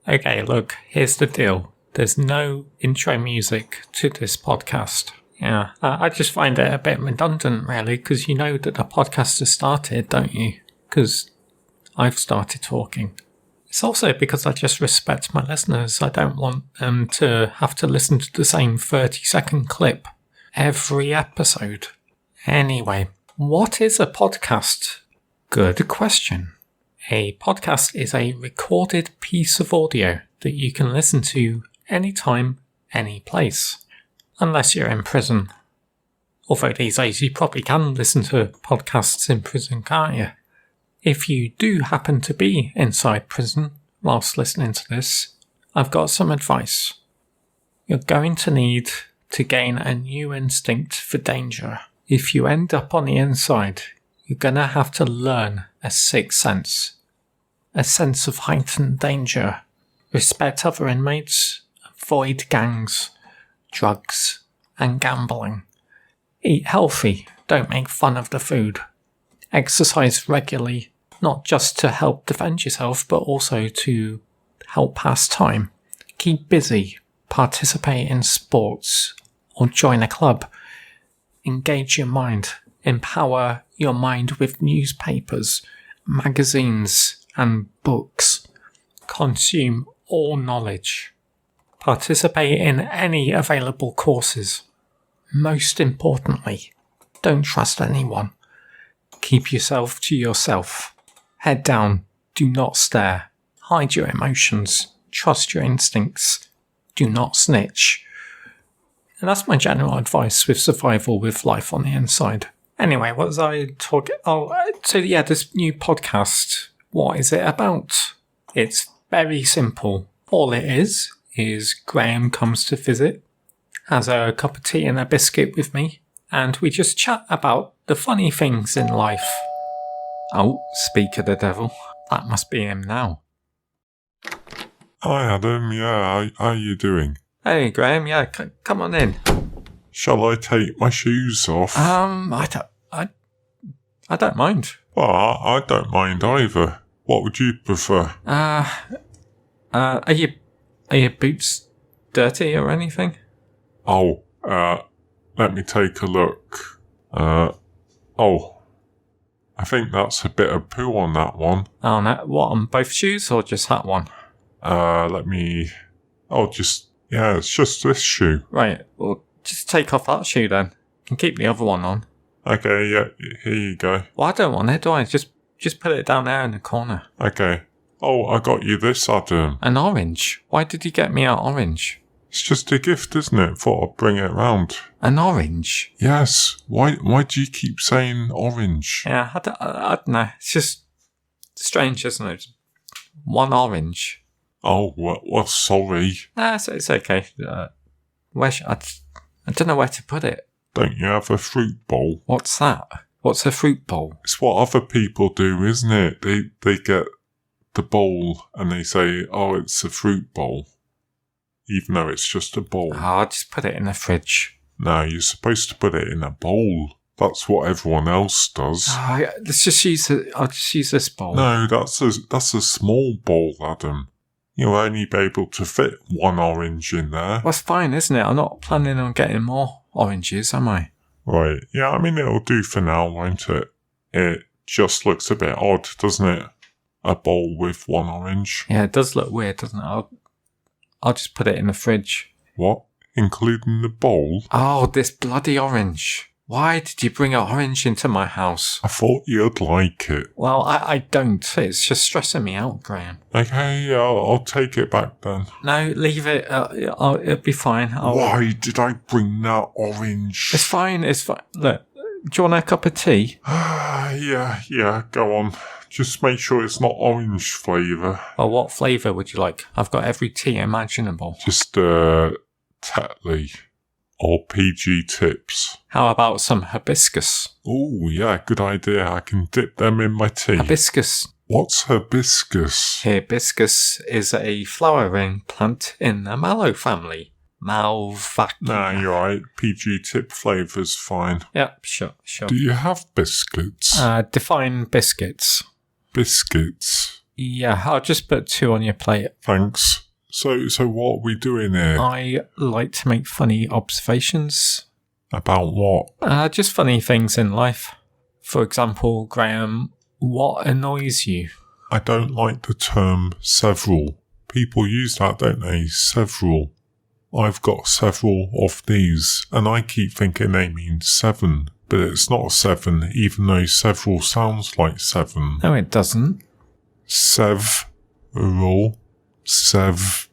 Okay, look, here's the deal. There's no intro music to this podcast. Yeah, I just find it a bit redundant, really, because you know that the podcast has started, don't you? Because I've started talking. It's also because I just respect my listeners. I don't want them to have to listen to the same 30-second clip every episode. Anyway, what is a podcast? Good question. A podcast is a recorded piece of audio that you can listen to anytime, any place. Unless you're in prison. Although these days you probably can listen to podcasts in prison, can't you? If you do happen to be inside prison whilst listening to this, I've got some advice. You're going to need to gain a new instinct for danger. If you end up on the inside, you're going to have to learn a sixth sense. A sense of heightened danger. Respect other inmates. Avoid gangs, drugs, and gambling. Eat healthy. Don't make fun of the food. Exercise regularly, not just to help defend yourself, but also to help pass time. Keep busy. Participate in sports or join a club. Engage your mind. Empower your mind with newspapers, magazines, and books. Consume all knowledge. Participate in any available courses. Most importantly, don't trust anyone. Keep yourself to yourself. Head down. Do not stare. Hide your emotions. Trust your instincts. Do not snitch. And that's my general advice with survival with life on the inside. Anyway, what was I talking... this new podcast... What is it about? It's very simple. All it is Graham comes to visit, has a cup of tea and a biscuit with me, and we just chat about the funny things in life. Oh, speak of the devil. That must be him now. Hi Adam, yeah, how you doing? Hey Graham, yeah, come on in. Shall I take my shoes off? I don't mind. Well, I don't mind either. What would you prefer? Are your boots dirty or anything? Oh, let me take a look. I think that's a bit of poo on that one. Oh, no, what, on both shoes or just that one? It's just this shoe. Right, well, just take off that shoe then. And keep the other one on. Okay, yeah, here you go. Well, I don't want it, do I? Just put it down there in the corner. Okay. Oh, I got you this, Adam. An orange? Why did you get me an orange? It's just a gift, isn't it? Thought I'd bring it round. An orange? Yes. Why do you keep saying orange? Yeah, I don't know. It's just strange, isn't it? One orange. Oh, well sorry. Nah, it's okay. I don't know where to put it. Don't you have a fruit bowl? What's that? What's a fruit bowl? It's what other people do, isn't it? They get the bowl and they say, oh, it's a fruit bowl. Even though it's just a bowl. Oh, I'll just put it in the fridge. No, you're supposed to put it in a bowl. That's what everyone else does. Oh, yeah, I'll just use this bowl. No, that's a small bowl, Adam. You'll only be able to fit one orange in there. Well, that's fine, isn't it? I'm not planning on getting more oranges, am I? Right. Yeah, I mean, it'll do for now, won't it? It just looks a bit odd, doesn't it? A bowl with one orange. Yeah, it does look weird, doesn't it? I'll just put it in the fridge. What? Including the bowl? Oh, this bloody orange. Why did you bring an orange into my house? I thought you'd like it. Well, I don't. It's just stressing me out, Graham. Okay, I'll take it back then. No, leave it. It'll be fine. Why did I bring that orange? It's fine. Look, do you want a cup of tea? Yeah, go on. Just make sure it's not orange flavour. Well, what flavour would you like? I've got every tea imaginable. Just, Tetley. Or PG Tips. How about some hibiscus? Oh, yeah, good idea. I can dip them in my tea. Hibiscus. What's hibiscus? Hibiscus is a flowering plant in the mallow family. Malvaceae. Nah, you're right. PG Tip flavour's fine. Yep, sure. Do you have biscuits? Define biscuits. Biscuits. Yeah, I'll just put 2 on your plate. Thanks. So what are we doing here? I like to make funny observations. About what? Just funny things in life. For example, Graham, what annoys you? I don't like the term several. People use that, don't they? Several. I've got several of these, and I keep thinking they mean 7, but it's not 7, even though several sounds like 7. No, it doesn't. Several, several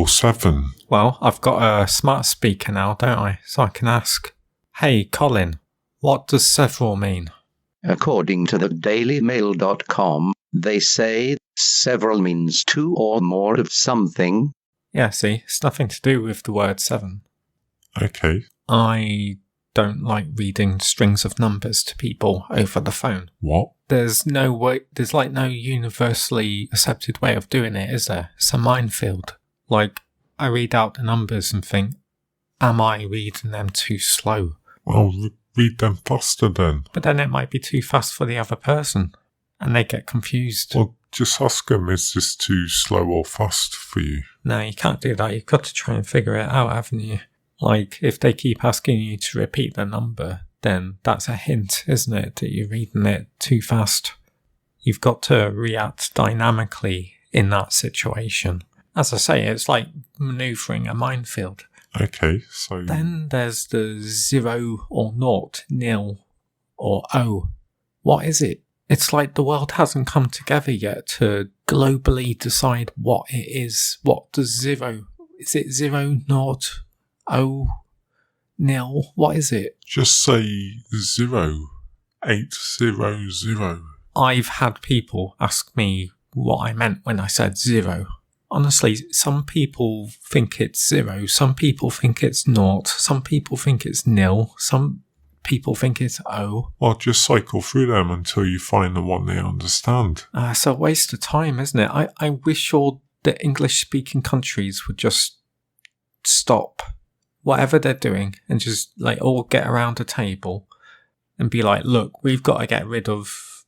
7. Well, I've got a smart speaker now, don't I? So I can ask, hey, Colin, what does several mean? According to the dailymail.com, they say several means 2 or more of something. Yeah, see, it's nothing to do with the word 7. Okay. I don't like reading strings of numbers to people over the phone. What? There's no way, there's like no universally accepted way of doing it, is there? It's a minefield. Like, I read out the numbers and think, am I reading them too slow? Well, read them faster then. But then it might be too fast for the other person, and they get confused. Well, just ask them, is this too slow or fast for you? No, you can't do that. You've got to try and figure it out, haven't you? Like, if they keep asking you to repeat the number, then that's a hint, isn't it, that you're reading it too fast. You've got to react dynamically in that situation. As I say, it's like manoeuvring a minefield. Okay, so... Then there's the 0 or 0, nil, or O. What is it? It's like the world hasn't come together yet to globally decide what it is. What does 0? Is it 0, 0, O, nil? What is it? Just say 0, 800. I've had people ask me what I meant when I said 0. Honestly, some people think it's 0, some people think it's 0, some people think it's nil, some people think it's O. Well, just cycle through them until you find the one they understand. It's a waste of time, isn't it? I wish all the English-speaking countries would just stop whatever they're doing and just like all get around a table and be like, look, we've got to get rid of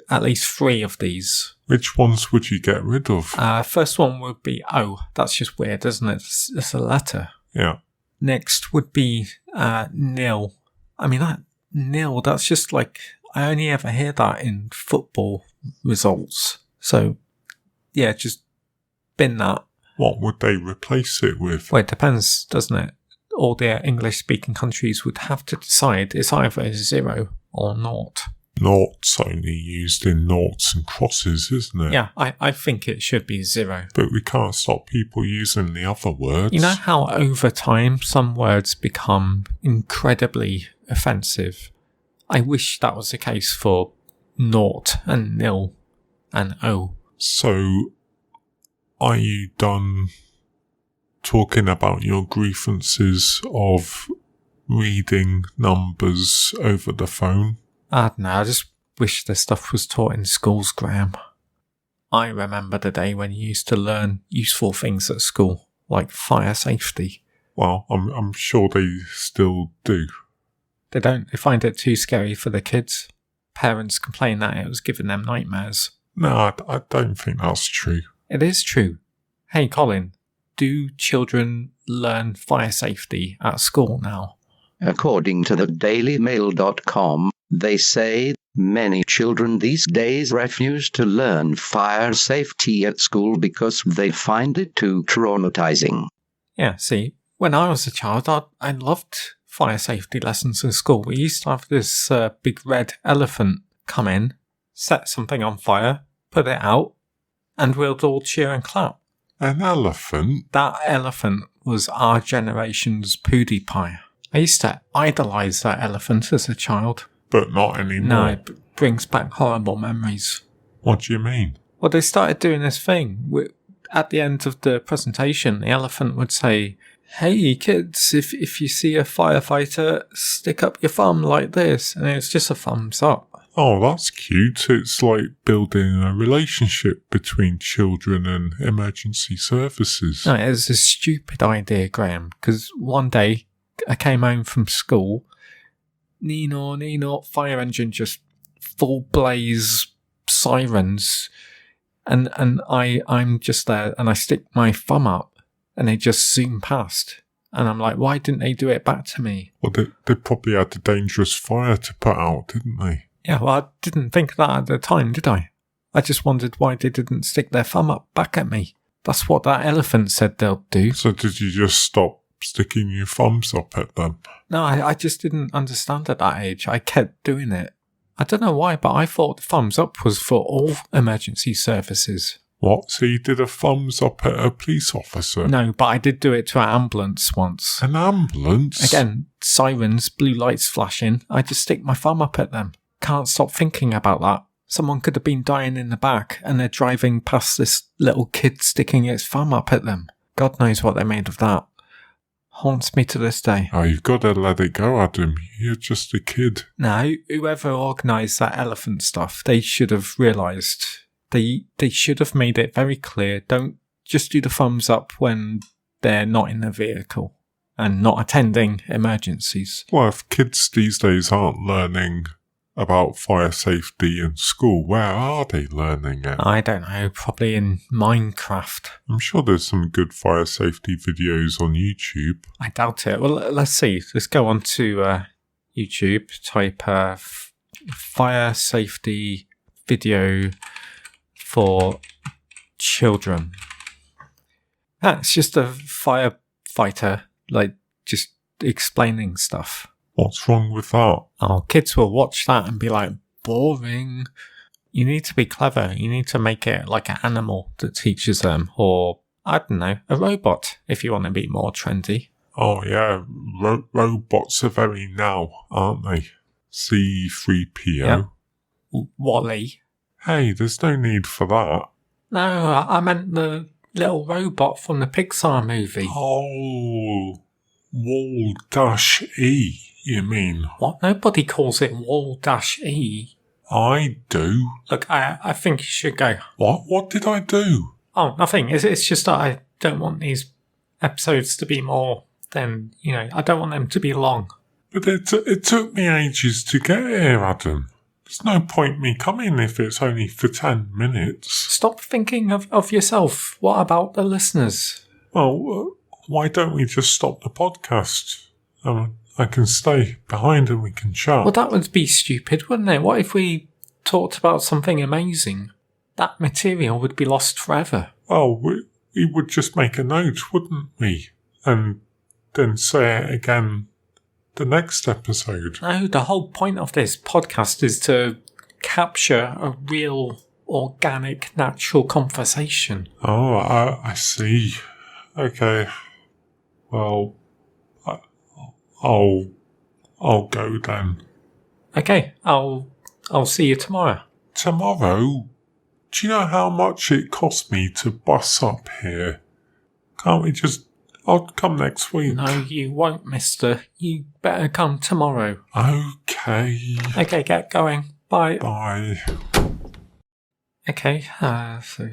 at least 3 of these. Which ones would you get rid of? First one would be O. That's just weird, isn't it? It's a letter. Yeah. Next would be nil. I mean, that nil, that's just like, I only ever hear that in football results. So, yeah, just bin that. What would they replace it with? Well, it depends, doesn't it? All the English-speaking countries would have to decide it's either 0 or 0. Nought's only used in noughts and crosses, isn't it? Yeah, I think it should be 0. But we can't stop people using the other words. You know how over time some words become incredibly offensive? I wish that was the case for 0 and nil and O. So, are you done talking about your grievances of reading numbers over the phone? I don't know, I just wish this stuff was taught in schools, Graham. I remember the day when you used to learn useful things at school, like fire safety. Well, I'm sure they still do. They don't. They find it too scary for the kids. Parents complain that it was giving them nightmares. No, I don't think that's true. It is true. Hey, Colin, do children learn fire safety at school now? According to the dailymail.com, they say many children these days refuse to learn fire safety at school because they find it too traumatizing. Yeah, see, when I was a child, I loved fire safety lessons in school. We used to have this big red elephant come in, set something on fire, put it out, and we'd all cheer and clap. An elephant? That elephant was our generation's PewDiePie. I used to idolise that elephant as a child. But not anymore. No, it brings back horrible memories. What do you mean? Well, they started doing this thing. At the end of the presentation, the elephant would say, hey kids, if you see a firefighter, stick up your thumb like this. And it's just a thumbs up. Oh, that's cute. It's like building a relationship between children and emergency services. No, it was a stupid idea, Graham, because one day I came home from school, Nino, fire engine just full blaze, sirens, and I'm just there, and I stick my thumb up, and they just zoom past. And I'm like, why didn't they do it back to me? Well, they probably had a dangerous fire to put out, didn't they? Yeah, well, I didn't think of that at the time, did I? I just wondered why they didn't stick their thumb up back at me. That's what that elephant said they'll do. So did you just stop sticking your thumbs up at them? No, I just didn't understand at that age. I kept doing it. I don't know why, but I thought the thumbs up was for all emergency services. What? So you did a thumbs up at a police officer? No, but I did do it to an ambulance once. An ambulance? Again, sirens, blue lights flashing. I just stick my thumb up at them. Can't stop thinking about that. Someone could have been dying in the back, and they're driving past this little kid sticking its thumb up at them. God knows what they made of that. Haunts me to this day. Oh, you've got to let it go, Adam. You're just a kid. No, whoever organised that elephant stuff, they should have realised. They should have made it very clear. Don't just do the thumbs up when they're not in the vehicle and not attending emergencies. Well, if kids these days aren't learning about fire safety in school, where are they learning it? I don't know, probably in Minecraft. I'm sure there's some good fire safety videos on YouTube. I doubt it. Well, let's see. Let's go on to YouTube, type fire safety video for children. That's just a firefighter, like, just explaining stuff. What's wrong with that? Oh, kids will watch that and be like, boring. You need to be clever. You need to make it like an animal that teaches them, or, I don't know, a robot, if you want to be more trendy. Oh yeah, robots are very now, aren't they? C-3PO. Yep. Wall-E. Hey, there's no need for that. No, I meant the little robot from the Pixar movie. Oh, Wall-E, you mean? What? Nobody calls it Wall-E. I do. Look, I think you should go. What? What did I do? Oh, nothing. It's just that I don't want these episodes to be more than, I don't want them to be long. But it took me ages to get here, Adam. There's no point me coming if it's only for 10 minutes. Stop thinking of yourself. What about the listeners? Well, why don't we just stop the podcast? I can stay behind and we can chat. Well, that would be stupid, wouldn't it? What if we talked about something amazing? That material would be lost forever. Well, we would just make a note, wouldn't we? And then say it again the next episode. No, the whole point of this podcast is to capture a real, organic, natural conversation. Oh, I see. Okay. Well, I'll go then. Okay, I'll see you tomorrow. Tomorrow? Do you know how much it cost me to bus up here? Can't we just... I'll come next week. No, you won't, mister. You better come tomorrow. Okay. Okay, get going. Bye. Bye. Okay, so...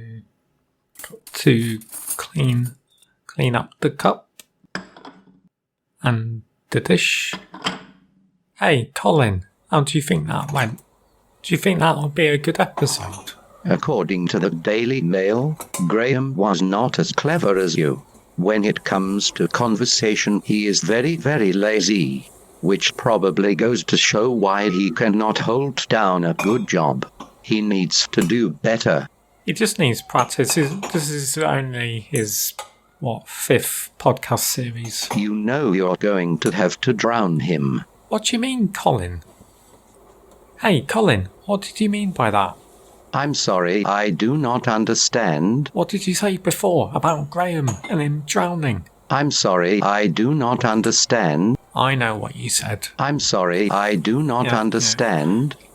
got to clean up the cup. And the dish. Hey, Colin, how do you think that went? Do you think that'll be a good episode? According to the Daily Mail, Graham was not as clever as you. When it comes to conversation, he is very, very lazy, which probably goes to show why he cannot hold down a good job. He needs to do better. He just needs practice. This is only his, 5th podcast series. You know you're going to have to drown him. What do you mean, Colin? Hey, Colin, what did you mean by that? I'm sorry, I do not understand. What did you say before about Graham and him drowning? I'm sorry, I do not understand. I know what you said. I'm sorry, I do not understand. Yeah.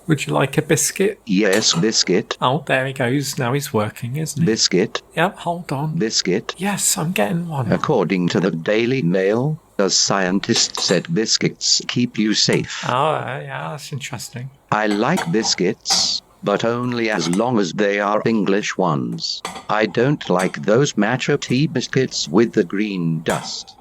Would you like a biscuit? Yes, biscuit. Oh, there he goes. Now he's working, isn't he? Biscuit. Yep, hold on. Biscuit. Yes, I'm getting one. According to the Daily Mail, a scientist said biscuits keep you safe. Oh, yeah, that's interesting. I like biscuits, but only as long as they are English ones. I don't like those matcha tea biscuits with the green dust.